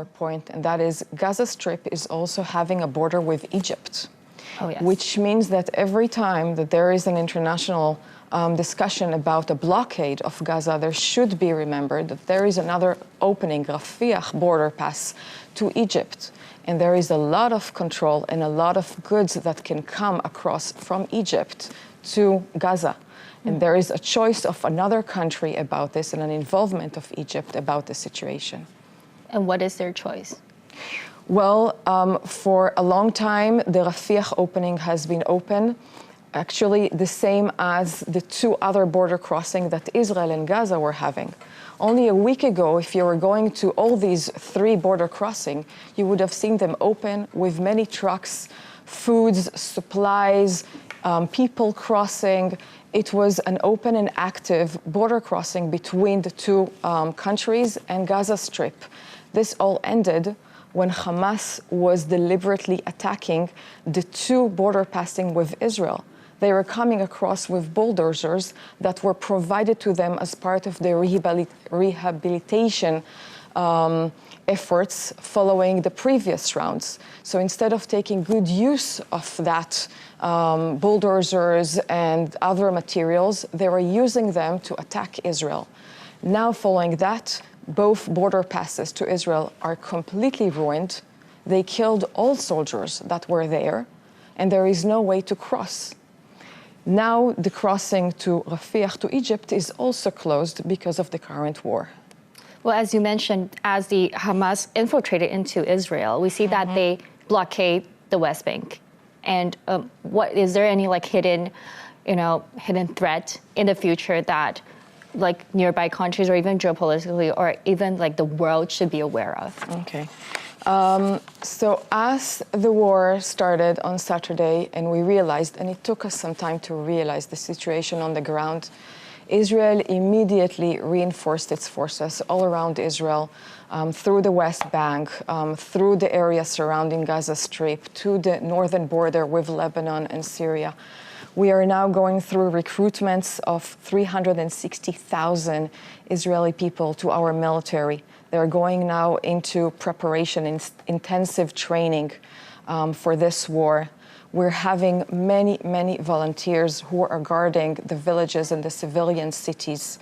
point, and that is Gaza Strip is also having a border with Egypt. Oh, yes. Which means that every time that there is an international discussion about a blockade of Gaza, there should be remembered that there is another opening, Rafah border pass to Egypt. And there is a lot of control and a lot of goods that can come across from Egypt to Gaza. And there is a choice of another country about this and an involvement of Egypt about the situation. And what is their choice? Well, for a long time, the Rafah opening has been open, actually the same as the two other border crossings that Israel and Gaza were having. Only a week ago, if you were going to all these three border crossings, you would have seen them open with many trucks, foods, supplies, people crossing. It was an open and active border crossing between the two countries and Gaza Strip. This all ended when Hamas was deliberately attacking the two border passing with Israel. They were coming across with bulldozers that were provided to them as part of their rehabilitation efforts following the previous rounds. So instead of taking good use of that bulldozers and other materials, they were using them to attack Israel. Now following that, both border passes to Israel are completely ruined. They killed all soldiers that were there, and there is no way to cross. Now the crossing to Rafah to Egypt is also closed because of the current war. Well, as you mentioned, as the Hamas infiltrated into Israel, we see that they blockade the West Bank. And what is there any hidden threat in the future that nearby countries or even geopolitically or even the world should be aware of? Okay. So as the war started on Saturday and we realized, and it took us some time to realize the situation on the ground, Israel immediately reinforced its forces all around Israel, through the West Bank, through the area surrounding Gaza Strip, to the northern border with Lebanon and Syria. We are now going through recruitments of 360,000 Israeli people to our military. They're going now into preparation, intensive training for this war. We're having many, many volunteers who are guarding the villages and the civilian cities.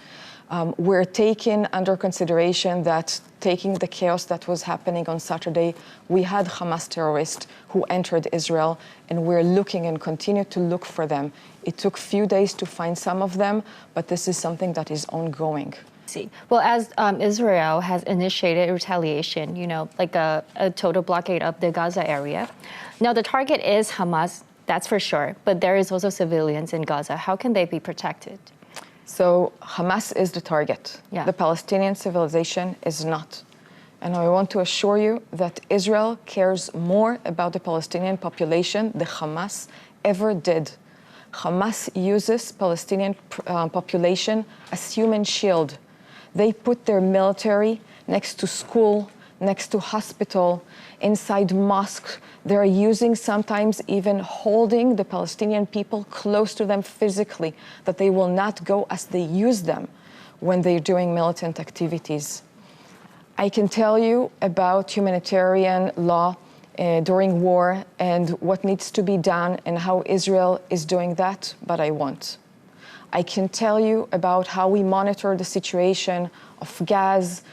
We're taking under consideration that taking the chaos that was happening on Saturday, we had Hamas terrorists who entered Israel, and we're looking and continue to look for them. It took few days to find some of them, but this is something that is ongoing. Well, as Israel has initiated retaliation, a total blockade of the Gaza area. Now, the target is Hamas, that's for sure, but there is also civilians in Gaza. How can they be protected? So Hamas is the target. Yeah. The Palestinian civilization is not. And I want to assure you that Israel cares more about the Palestinian population than Hamas ever did. Hamas uses Palestinian population as human shield. They put their military next to school, next to hospital, inside mosques. They're using, sometimes even holding the Palestinian people close to them physically, that they will not go as they use them when they're doing militant activities. I can tell you about humanitarian law during war and what needs to be done and how Israel is doing that, but I won't. I can tell you about how we monitor the situation of gas,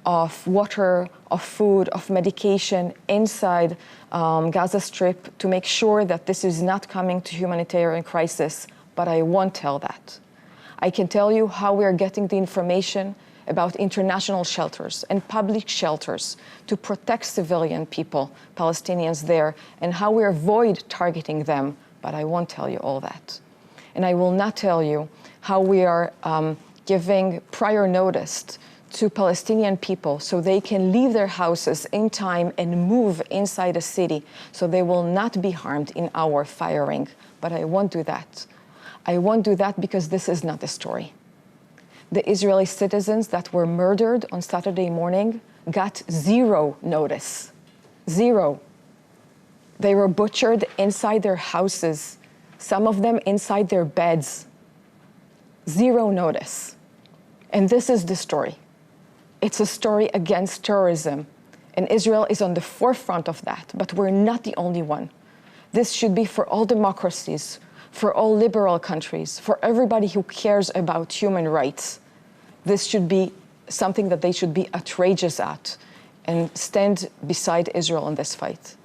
of water, of food, of medication inside Gaza Strip to make sure that this is not coming to humanitarian crisis, but I won't tell that. I can tell you how we are getting the information about international shelters and public shelters to protect civilian people, Palestinians there, and how we avoid targeting them, but I won't tell you all that. And I will not tell you how we are giving prior notice to Palestinian people so they can leave their houses in time and move inside a city so they will not be harmed in our firing. But I won't do that. I won't do that because this is not the story. The Israeli citizens that were murdered on Saturday morning got zero notice. Zero. They were butchered inside their houses, some of them inside their beds. Zero notice. And this is the story. It's a story against terrorism. And Israel is on the forefront of that, but we're not the only one. This should be for all democracies, for all liberal countries, for everybody who cares about human rights. This should be something that they should be outrageous at and stand beside Israel in this fight.